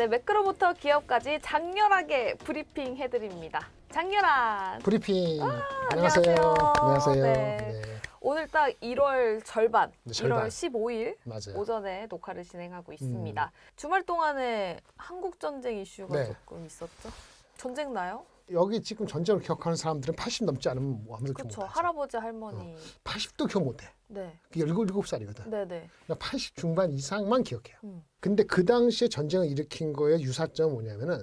네, 매크로부터 기업까지 장렬하게 브리핑 해드립니다. 장렬한 브리핑. 안녕하세요. 안녕하세요. 네. 네. 오늘 딱 1월 절반, 네, 절반. 1월 15일 맞아요. 오전에 녹화를 진행하고 있습니다. 주말 동안에 한국 전쟁 이슈가 네. 조금 있었죠? 전쟁 나요? 여기 지금 전쟁을 기억하는 사람들은 80 넘지 않으면 뭐 아무도 기억 그렇죠. 못하죠. 할아버지, 할머니. 80도 기억 못해. 네. 그게 7살이거든. 네네. 그러니까 80 중반 이상만 기억해요. 음. 근데 그 당시에 전쟁을 일으킨 거의 유사점은 뭐냐면은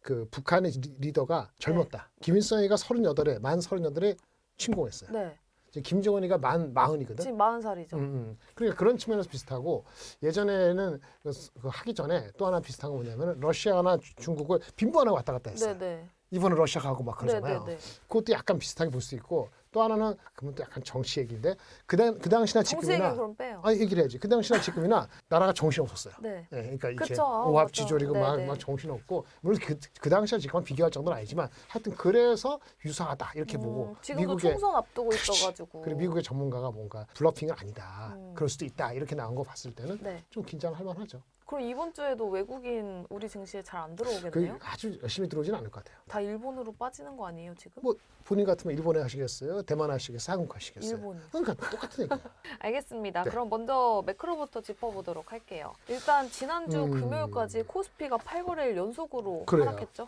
그 북한의 리더가 젊었다. 김일성이가 38에 만 38에 침공했어요. 네. 이제 김정은이가 만 40이거든. 지금 40살이죠. 그러니까 그런 측면에서 비슷하고 예전에는 그 하기 전에 또 하나 비슷한 거 뭐냐면 러시아나 중국을 빈번하게 왔다 갔다 했어요. 네네. 이번에 러시아 가고 막 그러잖아요. 네네네. 그것도 약간 비슷하게 볼 수 있고 또 하나는 그건 또 약간 정치 얘기인데 그 당시나 정치 얘기는 지금이나 그럼 빼요. 얘기를 해야지. 그 당시나 지금이나 나라가 정신 없었어요. 네. 예, 그러니까 이렇게 그쵸. 오합지졸이고 맞죠. 네네. 막 정신 없고 물론 그 당시와 지금은 비교할 정도는 아니지만 하여튼 그래서 유사하다 이렇게 보고 지금도 총선 앞두고 있어가지고. 그리고 미국의 전문가가 뭔가 블러핑은 아니다. 그럴 수도 있다. 이렇게 나온 거 봤을 때는 네. 좀 긴장할 만하죠. 그럼 이번 주에도 외국인 우리 증시에 잘 안 그 들어오겠네요? 아주 열심히 들어오지는 않을 것 같아요. 다 일본으로 빠지는 거 아니에요 지금? 뭐 본인 같으면 일본에 하시겠어요? 대만 하시겠어요? 한국 하시겠어요? 일본이. 그러니까 똑같은 얘기예요. 알겠습니다. 네. 그럼 먼저 매크로부터 짚어보도록 할게요. 일단 지난주 금요일까지 코스피가 8거래일 연속으로 그래요. 하락했죠?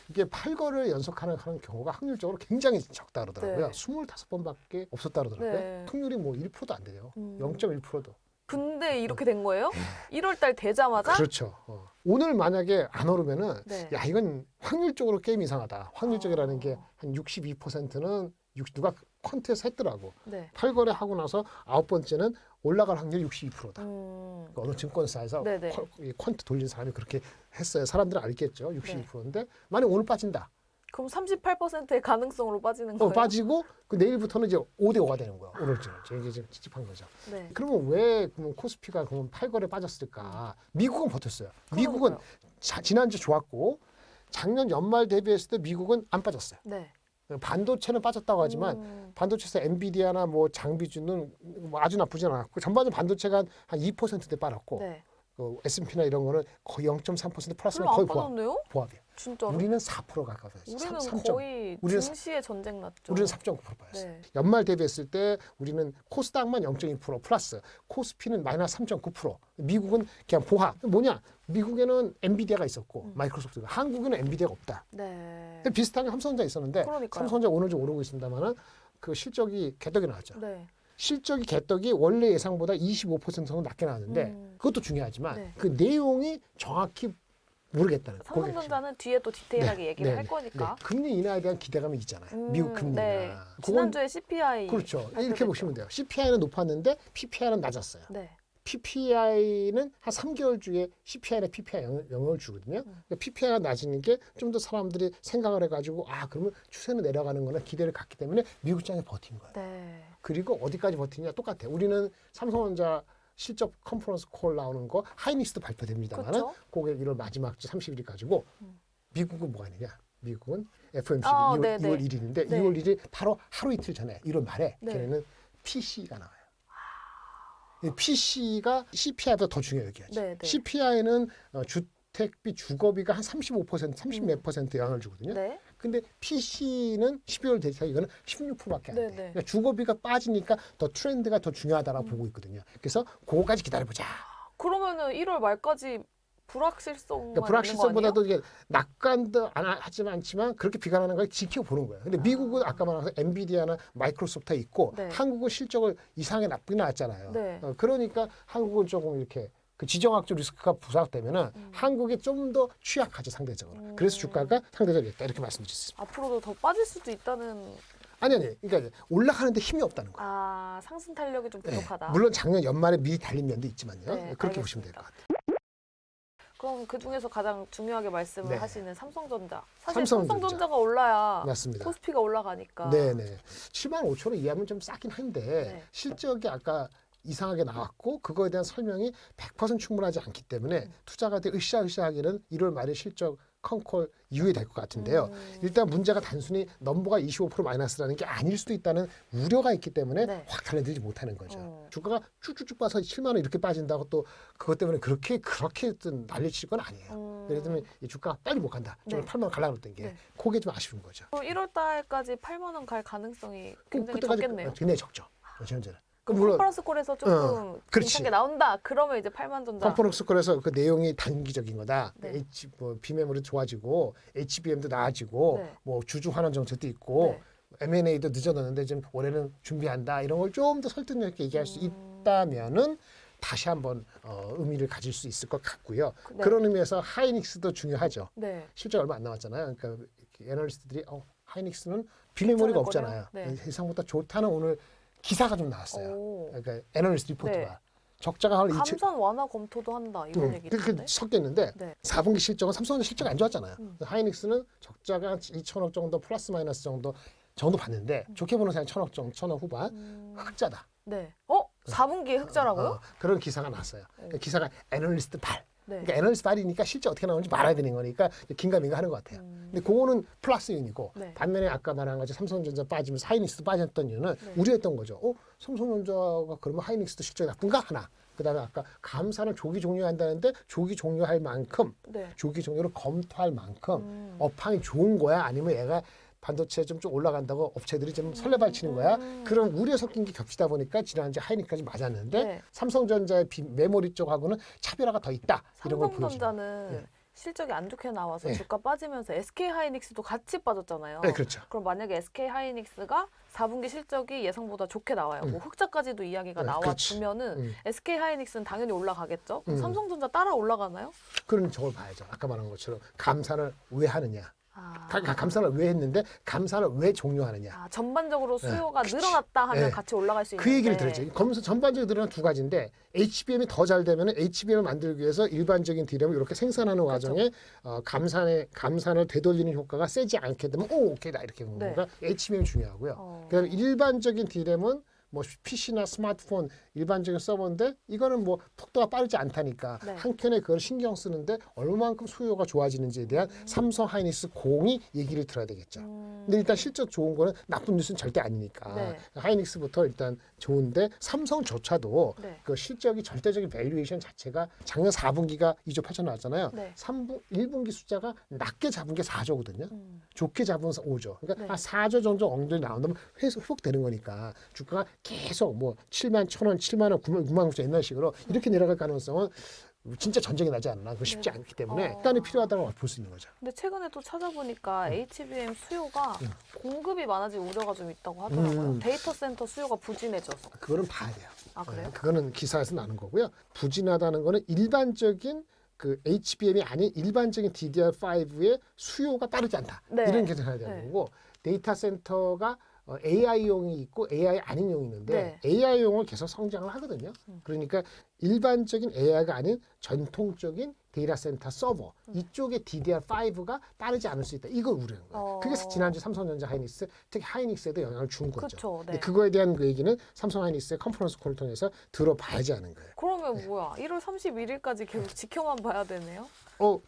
이게 8거를 연속하는 경우가 확률적으로 굉장히 적다 그러더라고요. 네. 25번밖에 없었다 그러더라고요. 네. 확률이 뭐 1%도 안 돼요. 0.1%도. 근데 이렇게 된 거예요? 1월달 되자마자? 그렇죠. 오늘 만약에 안 오르면은 네. 야 이건 확률적으로 게임 이상하다. 확률적이라는 게 한 62%는 누가 퀀트에서 했더라고. 네. 8거래 하고 나서 9번째는 올라갈 확률 62%다. 음, 어느 증권사에서 네네. 퀀트 돌린 사람이 그렇게 했어요. 사람들은 알겠죠. 62%인데 만약 오늘 빠진다. 그럼 38%의 가능성으로 빠지는 거예요? 빠지고 그 내일부터는 이제 5대 5가 되는 거야. 오늘쯤 이게 지금 찝찝한 거죠. 네. 그러면 왜 그러면 코스피가 그러면 8거래 빠졌을까? 미국은 버텼어요. 미국은 그러니까요. 지난주 좋았고 작년 연말 대비했을 때 미국은 안 빠졌어요. 네. 반도체는 빠졌다고 하지만 반도체에서 엔비디아나 뭐 장비주는 뭐 아주 나쁘진 않았고 전반적으로 반도체가 한 2%대 빠졌고 네. 그 S&P나 이런 거는 거의 0.3% 플러스면 별로 안 거의 빠졌네요? 보합이에요. 진짜로? 우리는 4% 가까워요. 우리는 거의 우리는 증시에 전쟁 났죠. 우리는 3.9% 빠졌어요. 네. 연말 대비했을 때 우리는 코스닥만 0.2% 플러스, 코스피는 마이너스 3.9%. 미국은 그냥 보합. 뭐냐? 미국에는 엔비디아가 있었고 마이크로소프트가, 한국에는 엔비디아가 없다. 네. 비슷하게 삼성전자 있었는데 그러니까요. 삼성전자 오늘 좀 오르고 있습니다만은 그 실적이 개떡이 나왔죠. 네. 실적이 개떡이 원래 예상보다 25% 정도 낮게 나왔는데 그것도 중요하지만 네. 그 내용이 정확히 모르겠다는 거예요. 삼성전자는 뒤에 또 디테일하게 얘기를 할 거니까. 금리 인하에 대한 기대감이 있잖아요. 미국 금리 인하. 네. 그건 지난주에 CPI 그렇죠. 발표됐죠. 이렇게 보시면 돼요. CPI는 높았는데 PPI는 낮았어요. 네. PPI는 한 3개월 주에 CPI나 PPI 영향을 주거든요. 그러니까 PPI가 낮은 게 좀 더 사람들이 생각을 해가지고 그러면 추세는 내려가는 거나 기대를 갖기 때문에 미국 장에 버틴 거예요. 네. 그리고 어디까지 버티냐 똑같아요. 우리는 삼성전자 실적 컨퍼런스 콜 나오는 거 하이닉스도 발표됩니다만은 그쵸? 그게 1월 마지막 주 30일 가지고 미국은 뭐가 있느냐? 미국은 FOMC 네네. 2월 1일인데 네. 2월 1일 바로 하루 이틀 전에 1월 말에 네. 걔네는 PC가 나와요. 이 PC가 CPI보다 더 중요해요. 여기야지. 네, 네. CPI는 주택비 주거비가 한 35%, 30몇 퍼센트 영향을 주거든요. 네. 근데 PC는 12월 데이터 이거는 16%밖에 안 돼. 네, 네. 그러니까 주거비가 빠지니까 더 트렌드가 더 중요하다라고 보고 있거든요. 그래서 그거까지 기다려보자. 그러면은 1월 말까지 불확실성만 그러니까 불확실성보다도 있는 이게 낙관도 하지만 않지만 그렇게 비관하는 걸 지켜보는 거예요. 근데 미국은 아까 말한 엔비디아나 마이크로소프트가 있고 네. 한국은 실적을 이상하게 나쁘게 나왔잖아요. 네. 그러니까 한국은 조금 이렇게 그 지정학적 리스크가 부각되면은 한국이 좀 더 취약하죠 상대적으로. 그래서 주가가 상대적으로 있다 이렇게 말씀드릴 수 있습니다. 앞으로도 더 빠질 수도 있다는 아니 그러니까 올라가는데 힘이 없다는 거예요. 상승 탄력이 좀 네. 부족하다. 물론 작년 연말에 미리 달린 면도 있지만요. 네, 그렇게 보시면 될 것 알겠습니다. 같아요. 그럼 그 중에서 가장 중요하게 말씀을 네. 하시는 삼성전자. 사실 삼성전자. 삼성전자가 올라야 맞습니다. 코스피가 올라가니까. 네네. 7만 5천 원 이하면 좀 싸긴 한데 네. 실적이 아까 이상하게 나왔고 그거에 대한 설명이 100% 충분하지 않기 때문에 투자가들 으쌰으쌰하기는 1월 말에 실적 컨콜 이후에 될 것 같은데요. 일단 문제가 단순히 넘버가 25% 마이너스라는 게 아닐 수도 있다는 우려가 있기 때문에 네. 확 달려들지 못하는 거죠. 주가가 쭉쭉쭉 빠서 7만 원 이렇게 빠진다고 또 그것 때문에 그렇게 난리칠 건 아니에요. 예를 들면 이 주가가 빨리 못 간다. 좀 네. 8만 원 가려고 했던 게 네. 그게 좀 아쉬운 거죠. 1월 달까지 8만 원 갈 가능성이 굉장히 그때까지 적겠네요. 굉장히 적죠. 현재는. 컨퍼런스 콜에서 조금 그렇지. 괜찮게 나온다. 그러면 이제 8만 전자. 컨퍼런스 콜에서 그 내용이 단기적인 거다. 네. 비메모리 좋아지고 HBM도 나아지고 네. 뭐 주주 환원 정책도 있고 네. M&A도 늦어졌는데 지금 올해는 준비한다. 이런 걸 좀 더 설득력 있게 얘기할 수 있다면은 다시 한번 의미를 가질 수 있을 것 같고요. 네. 그런 의미에서 하이닉스도 중요하죠. 네. 실제 얼마 안 남았잖아요. 그러니까 애널리스트들이 하이닉스는 비메모리가 괜찮을 없잖아요. 거래요? 네. 예상보다 좋다는 오늘 기사가 좀 나왔어요. 오. 그러니까 애널리스트 리포트가 네. 적자가 한 감산 완화 검토도 한다. 이런 얘기 그렇게 있던데. 섞였는데 네. 4분기 실적은 삼성전자 실적이 안 좋았잖아요. 하이닉스는 적자가 한 2천억 정도 플러스 마이너스 정도 봤는데 좋게 보는 사람 1,000억 정도 1,000억 후반 흑자다. 네. 4분기에 흑자라고요? 그런 기사가 났어요. 기사가 애널리스트 발. 네. 그러니까 애널리스트 발이니까 실제 어떻게 나오는지 말아야 되는 거니까 긴가민가 하는 것 같아요. 근데 그거는 플러스 요인이고 네. 반면에 아까 말한 것처럼 삼성전자 빠지면서 하이닉스도 빠졌던 이유는 우려했던 거죠. 삼성전자가 그러면 하이닉스도 실적이 나쁜가 하나. 그다음에 아까 감사는 조기 종료한다는데 조기 종료할 만큼 네. 조기 종료를 검토할 만큼 업황이 좋은 거야 아니면 얘가 반도체 좀 올라간다고 업체들이 좀 설레발치는 거야. 그런 우려 섞인 게 겹치다 보니까 지난주에 하이닉까지 맞았는데 네. 삼성전자의 메모리 쪽하고는 차별화가 더 있다. 이런 걸 보여줘요. 삼성전자는 네. 실적이 안 좋게 나와서 네. 주가 빠지면서 SK 하이닉스도 같이 빠졌잖아요. 네, 그렇죠. 그럼 만약에 SK 하이닉스가 4분기 실적이 예상보다 좋게 나와요. 뭐 흑자까지도 이야기가 네, 나와주면은 SK 하이닉스는 당연히 올라가겠죠. 그럼 삼성전자 따라 올라가나요? 그런 저걸 봐야죠. 아까 말한 것처럼 감산을 왜 하느냐. 아, 감산을 왜 했는데 감산을 왜 종료하느냐. 전반적으로 수요가 늘어났다 하면 네. 같이 올라갈 수 있는데 그 얘기를 들었죠. 검사 전반적으로 늘어난 두 가지인데 HBM이 더 잘 되면 HBM을 만들기 위해서 일반적인 D램을 이렇게 생산하는 과정에 감산을 되돌리는 효과가 세지 않게 되면 오케이다 이렇게 보는 네. 거가 HBM이 중요하고요. 그다음에 일반적인 D램은 뭐 PC나 스마트폰 일반적인 서버인데 이거는 뭐 속도가 빠르지 않다니까 네. 한켠에 그걸 신경 쓰는데 얼마만큼 수요가 좋아지는지에 대한 삼성 하이닉스 공이 얘기를 들어야 되겠죠. 근데 일단 실적 좋은 거는 나쁜 뉴스는 절대 아니니까 네. 하이닉스부터 일단 좋은데 삼성조차도 네. 그 실적이 절대적인 밸류에이션 자체가 작년 4분기가 2조 8천 나왔잖아요. 네. 1분기 숫자가 낮게 잡은 게 4조거든요. 좋게 잡은 5조. 그러니까 네. 한 4조 정도 엉덩이 나온다면 회복되는 거니까 주가가 계속 뭐 7만 1,000원, 7만 원, 9만 9천 옛날 식으로 이렇게 내려갈 가능성은 진짜 전쟁이 나지 않나. 그거 쉽지 않기 때문에 시간이 필요하다고 볼 수 있는 거죠. 근데 최근에 또 찾아보니까 HBM 수요가 공급이 많아질 우려가 좀 있다고 하더라고요. 데이터 센터 수요가 부진해져서. 그거는 봐야 돼요. 아, 그래요? 그거는 기사에서 나는 거고요. 부진하다는 거는 일반적인 그 HBM이 아닌 일반적인 DDR5의 수요가 빠르지 않다. 네. 이런 계산을 해야 되는 네. 거고 데이터 센터가 AI용이 있고 AI 아닌용이 있는데 네. AI용은 계속 성장을 하거든요. 그러니까 일반적인 AI가 아닌 전통적인 데이터 센터 서버 이쪽의 DDR5가 빠르지 않을 수 있다. 이걸 우려한 거예요. 그게 지난주 삼성전자 하이닉스 특히 하이닉스에도 영향을 준 거죠. 그쵸, 네. 근데 그거에 대한 그 얘기는 삼성 하이닉스의 컨퍼런스 콜을 통해서 들어봐야지 하는 거예요. 그러면 뭐야? 1월 31일까지 계속 지켜만 봐야 되네요?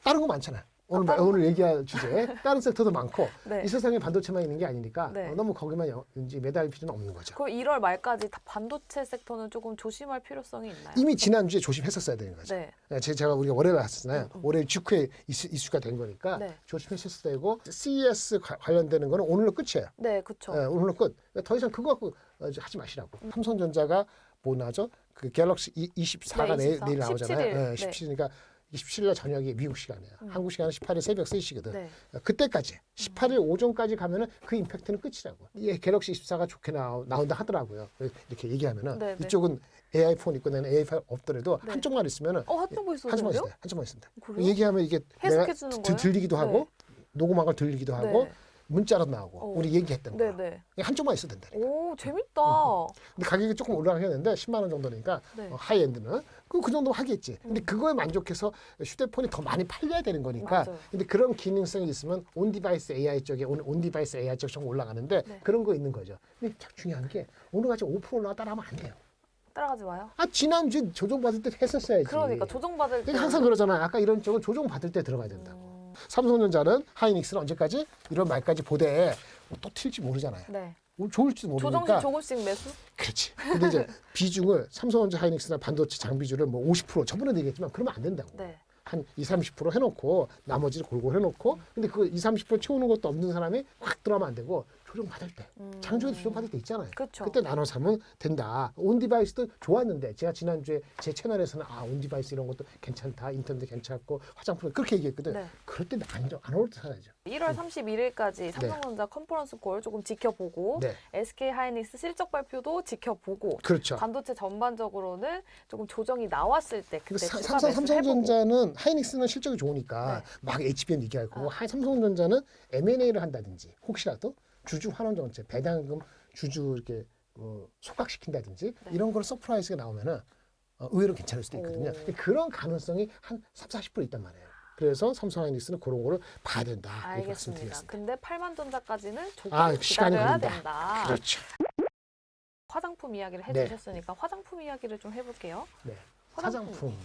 다른 거 많잖아요. 오늘 얘기할 주제 다른 섹터도 많고 네. 이 세상에 반도체만 있는 게 아니니까 네. 너무 거기만 이제 매달릴 필요는 없는 거죠. 그럼 1월 말까지 반도체 섹터는 조금 조심할 필요성이 있나요? 이미 지난주에 조심했었어야 되는 거죠. 네. 제가 우리가 월요일에 왔었잖아요. 월요일 직후에 이슈가 된 거니까 네. 조심했었어야 되고 CES 관련되는 거는 오늘로 끝이에요. 네, 그쵸. 오늘로 끝. 더 이상 그거 갖고 하지 마시라고. 삼성전자가 뭐 나죠? 그 갤럭시 24가 네, 24. 내일 나오잖아요. 17일. 17일이니까 27일 저녁이 미국 시간이에요. 한국 시간은 18일 새벽 3시거든. 네. 그때까지 18일 오전까지 가면은 그 임팩트는 끝이라고. 이 갤럭시 24가 좋게 나온다 하더라고요. 이렇게 얘기하면은 네, 네. 이쪽은 AI 폰 있고 나는 AI 폰 없더라도 네. 한쪽만 있으면은 한쪽만 있어도 한쪽만 돼요? 있어요. 한쪽만 있으면 돼. 그래요? 얘기하면 이게 해석해 주는 거예요? 들리기도 하고 녹음한 걸 들리기도 하고 네. 문자로 나오고 우리 얘기했던 거. 네네. 한쪽만 있어도 된다. 오, 재밌다. 근데 가격이 조금 올라가겠는데 10만 원 정도니까 네. 하이엔드는 그 정도 하겠지. 근데 그거에 만족해서 휴대폰이 더 많이 팔려야 되는 거니까. 맞아요. 근데 그런 기능성이 있으면 온 디바이스 AI 쪽에 온 디바이스 AI 쪽이 좀 올라가는데 네. 그런 거 있는 거죠. 근데 중요한 게 오늘같이 5% 올라갔다 하면 안 돼요. 따라가지 마요. 지난주 조정받을 때 했었어야지. 그러니까 조정받을 때 그러니까 항상 그러잖아요. 아까 이런 쪽은 조정받을 때 들어가야 된다고. 삼성전자는 하이닉스는 언제까지 이런 말까지 보되 또 튈지 모르잖아요. 네. 좋을지도 모르니까. 조금씩 매수? 그렇지. 근데 이제 비중을 삼성전자 하이닉스나 반도체 장비주를 뭐 50% 저번에도 얘기했지만 그러면 안 된다고. 네. 한 20-30% 해놓고 나머지를 골고루 해놓고 근데 그 20-30% 채우는 것도 없는 사람이 확 들어가면 안 되고 조정받을 때 장중에도 조정받을 때 있잖아요. 그쵸. 그때 나눠 사면 된다. 온디바이스도 좋았는데 제가 지난주에 제 채널에서는 온디바이스 이런 것도 괜찮다. 인터넷 괜찮고 화장품 그렇게 얘기했거든. 네. 그럴 때 안 올 때 사야죠. 1월 31일까지 삼성전자 컨퍼런스 콜 조금 지켜보고 네. SK 하이닉스 실적 발표도 지켜보고 그렇죠. 반도체 전반적으로는 조금 조정이 나왔을 때 그때 근데 주가 매수를 해보고. 삼성전자는 하이닉스는 실적이 좋으니까 네. 막 HBM 얘기할 거고 삼성전자는 M&A를 한다든지 혹시라도 주주 환원 정책, 배당금 주주 이렇게 소각시킨다든지 이런 걸 서프라이즈가 나오면은 의외로 괜찮을 수도 있거든요. 근데 그런 가능성이 한 30-40% 있단 말이에요. 그래서 삼성 하이닉스는 그런 거를 봐야 된다. 이렇게 알겠습니다. 말씀드리겠습니다. 근데 8만 전자까지는 조금 시간이 기다려야 걸린다. 된다. 그렇죠. 화장품 이야기를 네. 해주셨으니까 화장품 이야기를 좀 해볼게요. 네. 화장품.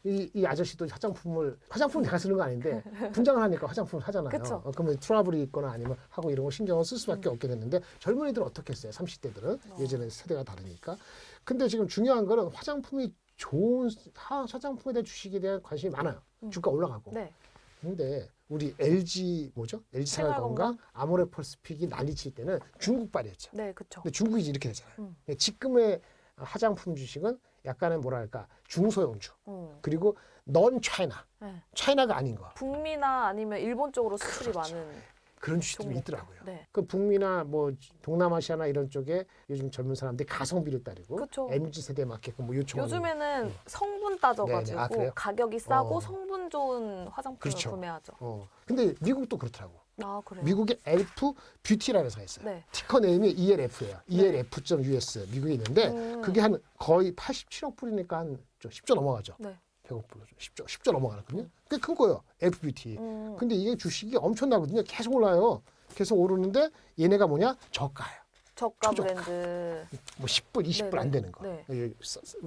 이 아저씨도 화장품 내가 쓰는 거 아닌데 분장을 하니까 화장품을 사잖아요. 그쵸. 그러면 트러블이 있거나 아니면 하고 이런 거 신경을 쓸 수밖에 없게 됐는데 젊은이들은 어떻게 했어요? 30대들은 예전에 세대가 다르니까. 근데 지금 중요한 거는 화장품이 좋은 화장품에 대한 주식에 대한 관심이 많아요. 주가 올라가고. 네. 근데 우리 LG LG 생활건강, 아모레퍼스픽이 난리칠 때는 중국발이었죠. 네, 그렇죠. 근데 중국이 이렇게 되잖아요. 지금의 화장품 주식은 약간의 뭐랄까 중소형주 그리고 넌 차이나 네. 차이나가 아닌 거 북미나 아니면 일본 쪽으로 수출이 그렇죠. 많은 그런 주식들이 종목. 있더라고요. 네. 그 북미나 뭐 동남아시아나 이런 쪽에 요즘 젊은 사람들이 가성비를 따르고 그쵸. MZ 세대에 맞게끔 뭐 요청하는 요즘에는 성분 따져가지고 네네. 그래요? 가격이 싸고 어. 성분 좋은 화장품을 그렇죠. 구매하죠. 근데 미국도 그렇더라고. 아, 그래요? 미국의 엘프 뷰티라는 회사가 있어요. 네. 티커 네임이 ELF예요. ELF.US 미국에 있는데 그게 한 거의 87억 불이니까 한 10조 넘어가죠. 네. 100억 불, 10조 넘어가거든요. 꽤 큰 거예요. 엘프 뷰티. 근데 이게 주식이 엄청나거든요. 계속 올라요. 계속 오르는데 얘네가 뭐냐? 저가예요. 저가 초저가. 브랜드. 뭐 10불, 20불 안 네네. 되는 거. 네.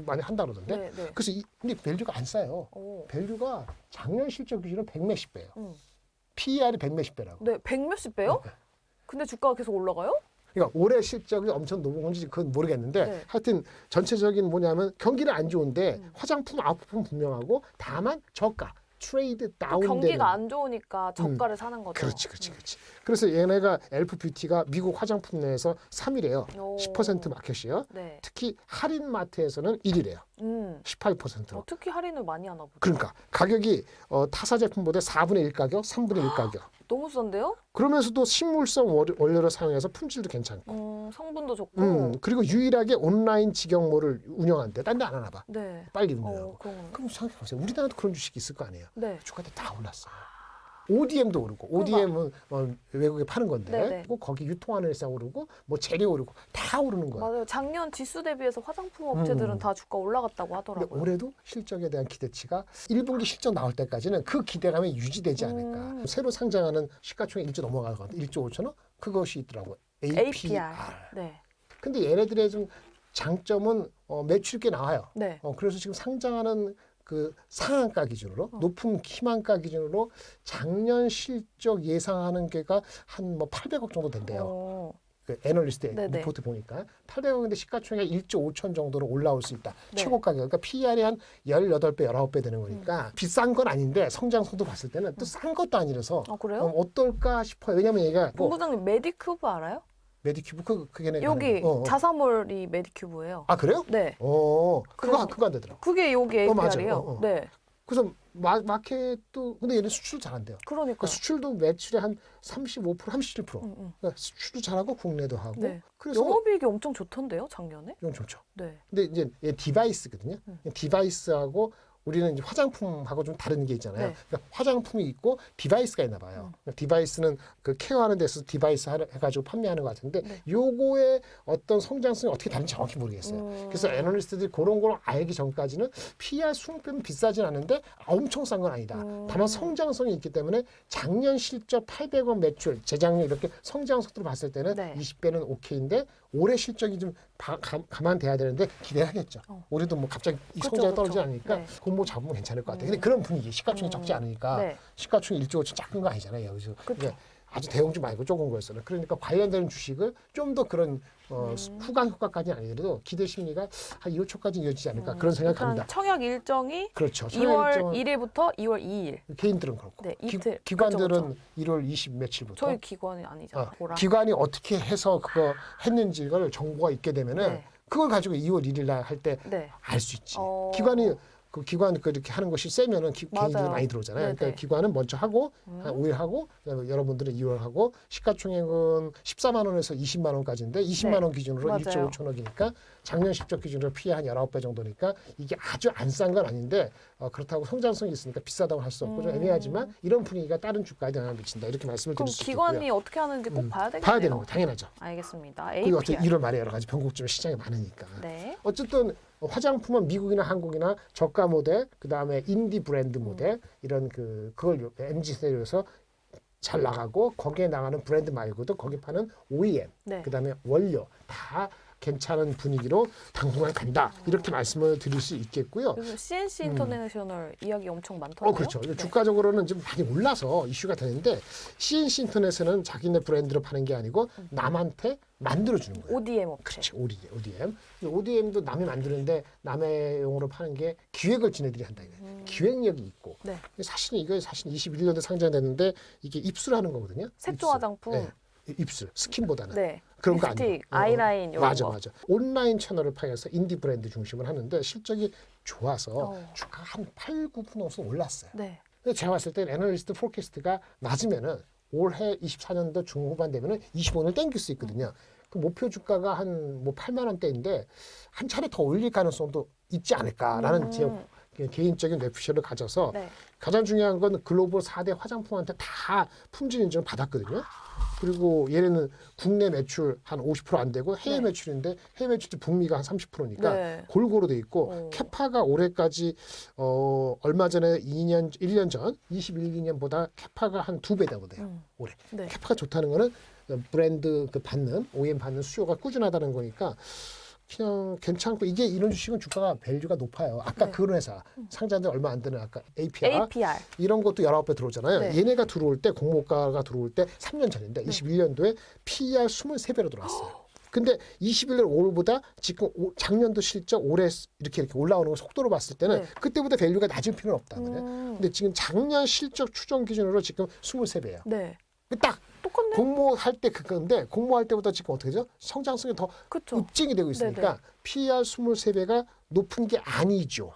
많이 한다 그러던데. 네, 네. 그래서 근데 밸류가 안 싸요. 오. 밸류가 작년 실적 기준은 100몇십 배예요. 음. PER이 100몇십 배라고. 네, 100몇십 배요? 네. 근데 주가가 계속 올라가요? 그러니까 올해 실적이 엄청 높은 건지 그건 모르겠는데 네. 하여튼 전체적인 뭐냐면 경기는 안 좋은데 화장품 아웃풋은 분명하고 다만 저가 트레이드 다운되는 경기가 안 좋으니까 저가를 사는 거죠. 그렇지. 그래서 얘네가 엘프 뷰티가 미국 화장품 내에서 3위래요. 오. 10% 마켓이에요. 네. 특히 할인 마트에서는 1위래요. 18%로. 특히 할인을 많이 하나 보죠. 그러니까 가격이 타사 제품보다 4분의 1 가격, 3분의 1 가격. 너무 싼데요? 그러면서도 식물성 원료를 사용해서 품질도 괜찮고. 성분도 좋고. 그리고 유일하게 온라인 직영몰을 운영한대. 딴 데 안 하나 봐. 네. 빨리 운영하고. 그럼. 그럼 생각해보세요. 우리나라도 그런 주식이 있을 거 아니에요. 네. 주가가 다 올랐어요. ODM도 오르고, ODM은 외국에 파는 건데, 네네. 그리고 거기 유통하는 회사 오르고, 뭐 재료 오르고, 다 오르는 거야. 맞아요. 작년 지수 대비해서 화장품 업체들은 다 주가 올라갔다고 근데 하더라고요. 올해도 실적에 대한 기대치가 1분기 실적 나올 때까지는 그 기대감이 유지되지 않을까. 새로 상장하는 시가총액 1조 넘어가거든. 1조 5천억? 그것이 있더라고. APR. 네. 근데 얘네들의 좀 장점은 매출이 꽤 나와요. 네. 그래서 지금 상장하는 그 상한가 기준으로 높은 희망가 기준으로 작년 실적 예상하는 게가 한 뭐 800억 정도 된대요. 그 애널리스트의 네네. 리포트 보니까 800억인데 시가총액 1조 5천 정도로 올라올 수 있다. 네. 최고 가격. 그러니까 PER이 한 18배, 19배 되는 거니까 비싼 건 아닌데 성장성도 봤을 때는 또 싼 것도 아니라서 그래요? 어떨까 싶어요. 왜냐면 얘가 뭐 본부장님 메디큐브 알아요? 메디큐브 그게 내가 여기 하는 거. 자사몰이 메디큐브예요. 아 그래요? 네. 그거 안 되더라고. 그게 여기 맞아요. APR이에요. 네. 그래서 마켓도 근데 얘는 수출 잘한대요. 그러니까. 그러니까 수출도 매출의 한 35%, 37%. 그러니까 수출도 잘하고 국내도 하고. 네. 그래서 영업이익이 엄청 좋던데요, 작년에? 이건 좋죠. 네. 근데 이제 얘 디바이스거든요. 디바이스하고 우리는 이제 화장품하고 좀 다른 게 있잖아요. 네. 그러니까 화장품이 있고 디바이스가 있나 봐요. 그러니까 디바이스는 그 케어하는 데서 디바이스 해가지고 판매하는 것 같은데 요거의 어떤 성장성이 어떻게 다른지 정확히 모르겠어요. 그래서 애널리스트들이 그런 걸 알기 전까지는 PR 수익비는 비싸진 않은데 엄청 싼 건 아니다. 다만 성장성이 있기 때문에 작년 실적 800억 매출, 재작년 이렇게 성장속도로 봤을 때는 네. 20배는 오케이인데 올해 실적이 좀 감안돼야 되는데 기대하겠죠. 우리도 뭐 갑자기 이 그쵸, 성장이 그쵸. 떨어지지 않으니까 네. 그건 뭐 잡으면 괜찮을 것 같아요. 근데 그런 분위기, 시가총액 적지 않으니까 네. 시가총액 1조 5천 작은 거 아니잖아요. 여기서 그쵸. 이게 아주 대형주 말고 조금 거였어요. 그러니까 관련된 주식을 좀 더 그런 후광 효과까지는 아니더라도 기대 심리가 한 2월 초까지 이어지지 않을까 그런 생각합니다. 일단 청약 일정이 그렇죠. 2월 일정은 1일부터 2월 2일. 개인들은 그렇고 네, 이틀. 기관들은 그쵸, 1월 20 며칠부터 저희 기관이 아니잖아. 보라. 기관이 어떻게 해서 그거 했는지를 정보가 있게 되면은 네. 그걸 가지고 2월 1일 날 할 때 네. 알 수 있지. 어. 기관이 그 기관 그렇게 하는 것이 세면은 개인들이 맞아요. 많이 들어오잖아요. 네네. 그러니까 기관은 먼저 하고 한 5일 하고 그다음에 여러분들은 2월 하고 시가총액은 14만 원에서 20만 원까지인데 20만 원 기준으로 맞아요. 1조 5천억이니까 작년 실적 기준으로 피해 한 19배 정도니까 이게 아주 안 싼 건 아닌데 그렇다고 성장성이 있으니까 비싸다고 할 수 없고 좀 애매하지만 이런 분위기가 다른 주가에 영향을 미친다. 이렇게 말씀을 그럼 드릴 수 기관이 있고요. 어떻게 하는지 꼭 봐야 되겠네요. 봐야 되는 거 당연하죠. 알겠습니다. 그리고 어쨌든 APR. 1월 말에 여러 가지 변곡점이 시장에 많으니까. 네. 어쨌든 화장품은 미국이나 한국이나 저가 모델, 그 다음에 인디 브랜드 모델 이런 그걸 MZ 세대에서 잘 나가고 거기에 나가는 브랜드 말고도 거기 파는 OEM, 네. 그 다음에 원료 다 괜찮은 분위기로 당분간 간다 이렇게 말씀을 드릴 수 있겠고요. 그리고 CNC 인터내셔널 이야기 엄청 많더라고요. 그렇죠. 네. 주가적으로는 좀 많이 올라서 이슈가 되는데 CNC 인터넷은 자기네 브랜드로 파는 게 아니고 남한테 만들어주는 거예요. ODM 업체. 그렇지, ODM. ODM도 남이 만드는데 남의 용으로 파는 게 기획을 지네들이 한다 이거예요. 기획력이 있고. 네. 사실은 이거 사실 21년도에 상장됐는데 이게 입술하는 거거든요. 색조 입술. 화장품. 네. 입술, 스킨보다는. 네. 그런 거 립스틱, 아니에요. 아이라인 이런 맞아, 거. 맞아. 온라인 채널을 파해서 인디 브랜드 중심을 하는데 실적이 좋아서 주가가 한 8, 9% 올랐어요. 네. 근데 제가 봤을 때 애널리스트 포캐스트가 낮으면은 올해 24년도 중후반 되면은 25는 땡길 수 있거든요. 그 목표 주가가 한 뭐 8만 원대인데 한 차례 더 올릴 가능성도 있지 않을까라는 제 개인적인 뇌피셜을 가져서 네. 가장 중요한 건 글로벌 4대 화장품한테 다 품질 인증을 받았거든요. 그리고 얘네는 국내 매출 한 50%안 되고 해외 네. 매출인데 해외 매출도 북미가 한 30%니까 네. 골고루 돼 있고 캐파가 올해까지 얼마 전에 1년 전 21년보다 캐파가 한 2배 되거든요. 올해. 네. 캐파가 좋다는 거는 브랜드 받는 OEM 받는 수요가 꾸준하다는 거니까 그냥 괜찮고 이게 이런 주식은 주가가 밸류가 높아요. 아까 네. 그런 회사 상장된 얼마 안 되는 아까 APR APR. 이런 것도 19배 들어오잖아요. 네. 얘네가 들어올 때 공모가가 들어올 때 3년 전인데 21년도에 PER 23배로 들어왔어요. 근데 21년 올보다 지금 작년도 실적 올해 이렇게 올라오는 거 속도로 봤을 때는 네. 그때보다 밸류가 낮을 필요는 없다는 거예요. 근데 지금 작년 실적 추정 기준으로 지금 23배예요. 네. 딱 똑같네. 공모할 때 그건데 공모할 때보다 지금 어떻게 되죠? 성장성이 더 그쵸. 입증이 되고 있으니까 네네. PER 23배가 높은 게 아니죠.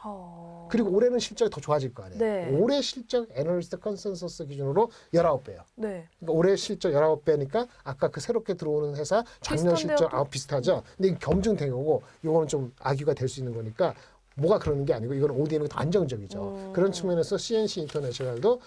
그리고 올해는 실적이 더 좋아질 거 아니에요. 네. 올해 실적 애널리스트 컨센서스 기준으로 19배예요. 네. 그러니까 올해 실적 19배니까 아까 그 새롭게 들어오는 회사 작년 비슷한데요, 실적 또? 비슷하죠. 근데 이게 검증된 거고 요거는 좀 악유가 될 수 있는 거니까 뭐가 그러는 게 아니고 이건 ODM이 더 안정적이죠. 그런 측면에서 CNC 인터내셔널도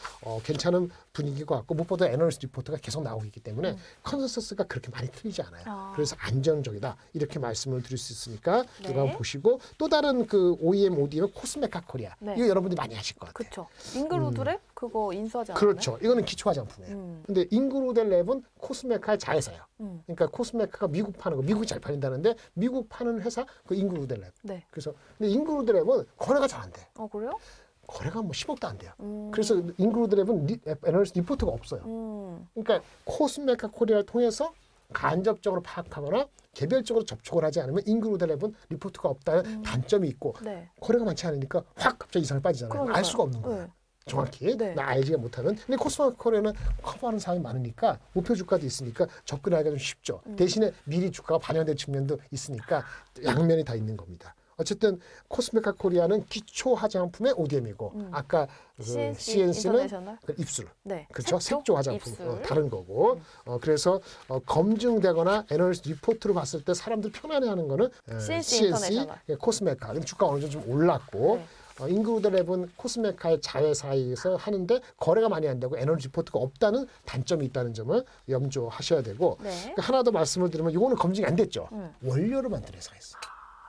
괜찮은 분위기인 것 같고 무엇보다 애널리스트 리포트가 계속 나오고 있기 때문에 컨센서스가 그렇게 많이 틀리지 않아요. 그래서 안정적이다 이렇게 말씀을 드릴 수 있으니까 네. 이거 한번 보시고 또 다른 그 OEM, ODM 코스메카 코리아 네. 이거 여러분들이 많이 아실 것 같아요. 그쵸. 잉그루드랩 그거 인수하지 않았나요? 그렇죠. 이거는 기초 화장품이에요. 근데 잉그루델 랩은 코스메카의 자회사예요. 그러니까 코스메카가 미국 파는 거, 미국이 잘 팔린다는데 미국 파는 회사 그 잉그루델 랩. 네. 그래서 근데 잉그루델 랩은 거래가 잘 안 돼. 그래요? 거래가 뭐 10억도 안 돼요. 그래서 잉그루드 랩은 애널리스트 리포트가 없어요. 그러니까 코스메카 코리아를 통해서 간접적으로 파악하거나 개별적으로 접촉을 하지 않으면 잉그루드 랩은 리포트가 없다는 단점이 있고 네. 거래가 많지 않으니까 확 갑자기 이상을 빠지잖아요. 그러니까요. 알 수가 없는 거예요. 네. 정확히 네. 나 알지가 못하는. 근데 코스메카 코리아는 커버하는 사람이 많으니까 목표 주가도 있으니까 접근하기가 좀 쉽죠. 대신에 미리 주가가 반영된 측면도 있으니까 양면이 다 있는 겁니다. 어쨌든 코스메카 코리아는 기초 화장품의 ODM이고 아까 CNC는 인터내셔널? 그 입술, 네. 그렇죠? 색조 화장품 입술. 다른 거고. 그래서 검증되거나 애널리스트 리포트로 봤을 때 사람들 편안해하는 거는 CNC 인터내셔널. 코스메카. 그럼 주가 어느 정도 좀 올랐고. 네. 잉그루드 랩은 코스메카의 자회사에서 하는데 거래가 많이 안 되고 에너지 리포트가 없다는 단점이 있다는 점을 염두하셔야 되고 네. 그러니까 하나 더 말씀을 드리면 이거는 검증이 안 됐죠. 원료를 만드는 회사가 있어요.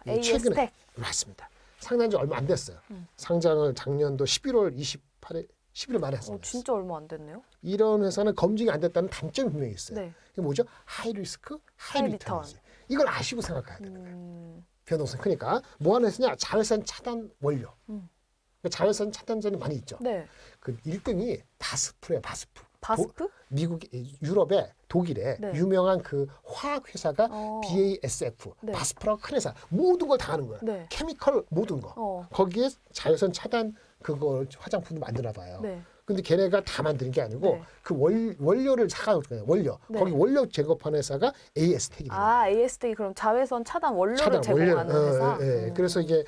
AS텍. 맞습니다. 상장한 지 얼마 안 됐어요. 상장을 작년도 11월 28일 11일 말에 했어요. 진짜 얼마 안 됐네요. 이런 회사는 검증이 안 됐다는 단점이 분명히 있어요. 네. 이게 뭐죠? 하이 리스크, 하이 하이 리턴. 리턴. 이걸 아시고 생각해야 되는 거예요. 음. 변동성이 크니까 뭐 하나 했으냐? 자외선 차단 원료. 음. 자외선 차단제는 많이 있죠. 네. 그 1등이 바스프래요. 바스프. 바스프? 미국, 유럽의 독일의 네. 유명한 그 화학 회사가 BASF, 네. 바스프라고 큰 회사. 모든 걸 다 하는 거예요. 네. 케미컬 모든 거. 거기에 자외선 차단 그걸 화장품을 만드나 봐요. 네. 근데 걔네가 다 만드는 게 아니고 네. 그 원료를 사가지고 원료. 네. 거기 원료 제공하는 회사가 AS텍이에요. 아, ASD 그럼 자외선 차단 원료를 제공하는 회사? 그래서 이게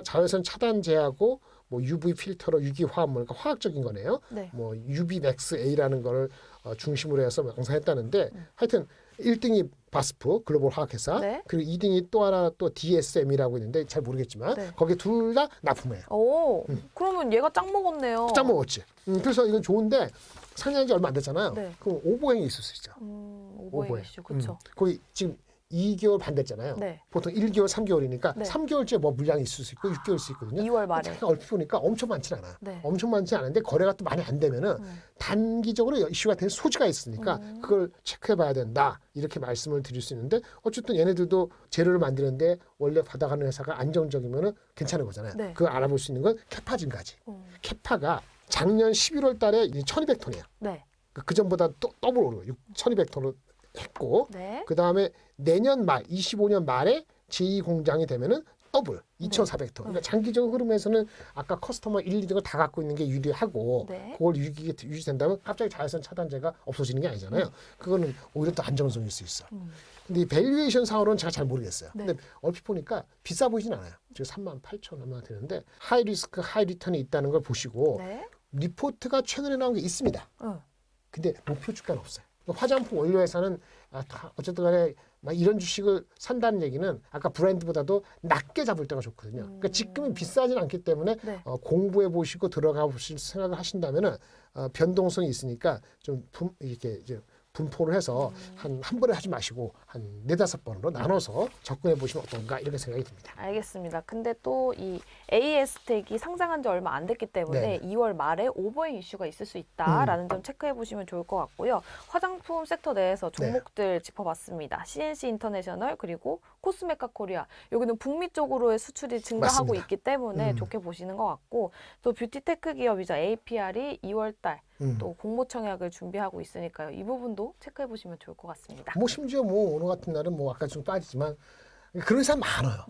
자외선 차단제하고 뭐 UV 필터로 유기 화합물, 그러니까 화학적인 거네요. 네. 뭐 UV 맥스 A라는 거를 중심으로 해서 양산했다는데 하여튼 1등이 바스프 글로벌 화학회사, 네. 그리고 2등이 또 하나 또 DSM이라고 있는데 잘 모르겠지만 네. 거기 둘 다 납품해요. 오, 그러면 얘가 짱 먹었네요. 짱 먹었지. 그래서 이건 좋은데 상장한 지 얼마 안 됐잖아요. 네. 그럼 오보행이 있을 수 있죠. 오버행 이슈, 그렇죠. 거기 지금 2개월 반 됐잖아요. 네. 보통 1개월, 3개월이니까 네. 3개월째 뭐 물량이 있을 수 있고 6개월 수 있거든요. 2월 말에. 잠깐 얼핏 보니까 엄청 많진 않아. 네. 엄청 많지 않은데 거래가 또 많이 안 되면은 단기적으로 이슈가 되는 소지가 있으니까 그걸 체크해 봐야 된다. 이렇게 말씀을 드릴 수 있는데 어쨌든 얘네들도 재료를 만드는데 원래 받아가는 회사가 안정적이면은 괜찮은 거잖아요. 네. 그걸 알아볼 수 있는 건 캐파 증가지. 캐파가 작년 11월 달에 1200톤이에요. 네. 그 전보다 또 더블 오르고 1200톤을 했고 네. 그다음에 내년 말 25년 말에 제2공장이 되면은 더블 2,400톤. 그러니까 장기적 흐름에서는 아까 커스터머 1, 2등을 다 갖고 있는 게 유리하고 네. 그걸 유지된다면 갑자기 자외선 차단제가 없어지는 게 아니잖아요. 그거는 오히려 또 안정성일 수 있어. 근데 이 밸류에이션 상으로는 제가 잘 모르겠어요. 네. 근데 얼핏 보니까 비싸 보이진 않아요. 지금 38,000 얼마 되는데 하이 리스크 하이 리턴이 있다는 걸 보시고 네. 리포트가 최근에 나온 게 있습니다. 근데 목표 주가는 없어요. 화장품 원료 회사는 어쨌든 간에 막 이런 주식을 산다는 얘기는 아까 브랜드보다도 낮게 잡을 때가 좋거든요. 그러니까 지금은 비싸진 않기 때문에 네. 공부해 보시고 들어가 보실 생각을 하신다면은 변동성이 있으니까 좀 이렇게 이제 분포를 해서 한 번에 하지 마시고 한 4-5번으로 나눠서 접근해 보시면 어떤가 이렇게 생각이 듭니다. 알겠습니다. 근데 또 이 AS텍이 상장한 지 얼마 안 됐기 때문에 네. 2월 말에 오버행 이슈가 있을 수 있다라는 점 체크해 보시면 좋을 것 같고요. 화장품 섹터 내에서 종목들 짚어봤습니다. CNC 인터내셔널 그리고 코스메카 코리아. 여기는 북미 쪽으로의 수출이 증가하고 맞습니다. 있기 때문에 좋게 보시는 것 같고 또 뷰티테크 기업이자 APR이 2월 달 또 공모 청약을 준비하고 있으니까요. 이 부분도 체크해 보시면 좋을 것 같습니다. 뭐 심지어 뭐 오늘 같은 날은 뭐 아까 좀 빠지지만 그런 사람 많아요.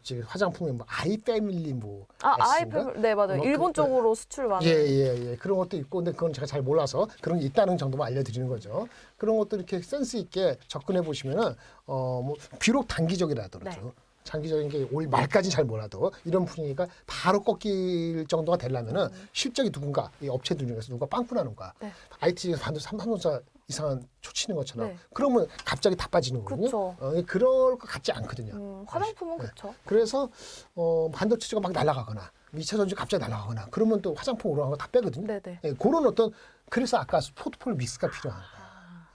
지금 화장품에 뭐 아이 패밀리 뭐 아이패밀리 네 맞아요. 뭐 일본 쪽으로 수출 많은. 예. 그런 것도 있고 근데 그건 제가 잘 몰라서 그런 게 있다는 정도만 알려드리는 거죠. 그런 것도 이렇게 센스 있게 접근해 보시면은 뭐 비록 단기적이라더라도 네. 장기적인 게 올 말까지 잘 몰라도 이런 분위기가 바로 꺾일 정도가 되려면은 실적이 누군가 이 업체들 중에서 누가 빵꾸나는 거야. 네. IT에서 반드시 삼성전자 이상한 초치는 것처럼 네. 그러면 갑자기 다 빠지는 거거든요. 그쵸. 그럴 것 같지 않거든요. 화장품은 그렇죠. 그래서 반도체가 막 날아가거나 2차 전지 갑자기 날아가거나 그러면 또 화장품 오르는 거 다 빼거든요. 네네. 예, 그런 어떤 그래서 아까 포트폴리오 믹스가 필요한 거예요.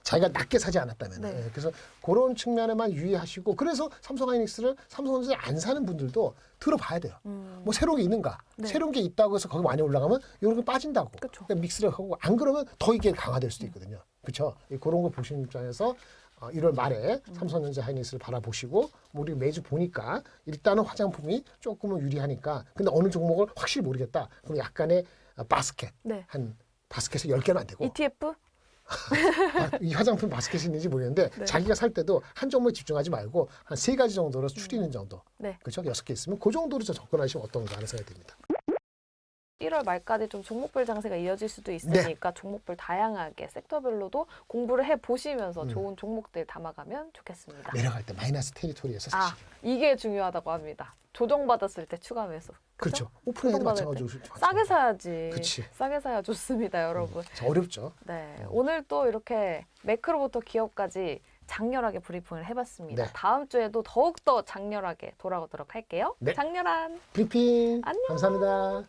자기가 낮게 사지 않았다면. 네. 예, 그래서 그런 측면에만 유의하시고 그래서 삼성하이닉스를 삼성전자 안 사는 분들도 들어봐야 돼요. 뭐 새로운 게 있는가? 네. 새로운 게 있다고 해서 거기 많이 올라가면 이런 게 빠진다고. 그쵸. 그러니까 믹스를 하고 안 그러면 더 이게 강화될 수도 있거든요. 그렇죠? 그런 거 보시는 입장에서 1월 말에 삼성전자 하이닉스를 바라보시고 우리 매주 보니까 일단은 화장품이 조금은 유리하니까 근데 어느 종목을 확실히 모르겠다. 그럼 약간의 바스켓 네. 한 바스켓에 10개는 안 되고 ETF? 이 화장품 바스켓이 있는지 모르겠는데 네. 자기가 살 때도 한 종목에 집중하지 말고 한 3가지 정도로 추리는 정도. 네. 그렇죠? 6개 있으면 그 정도로 접근하시면 어떤가 하는 생각이 듭니다. 1월 말까지 좀 종목별 장세가 이어질 수도 네. 있으니까 종목별 다양하게 섹터별로도 공부를 해보시면서 좋은 종목들 담아가면 좋겠습니다. 내려갈 때 마이너스 테리토리에서 아, 사실. 이게 중요하다고 합니다. 조정받았을 때 추가 매수. 그렇죠. 오픈에도 조정받을 마찬가지로. 싸게 사야지. 그치. 싸게 사야 좋습니다, 여러분. 어렵죠. 네, 오늘 또 이렇게 매크로부터 기업까지 장렬하게 브리핑을 해봤습니다. 네. 다음 주에도 더욱더 장렬하게 돌아오도록 할게요. 네. 장렬한 브리핑. 안녕. 감사합니다.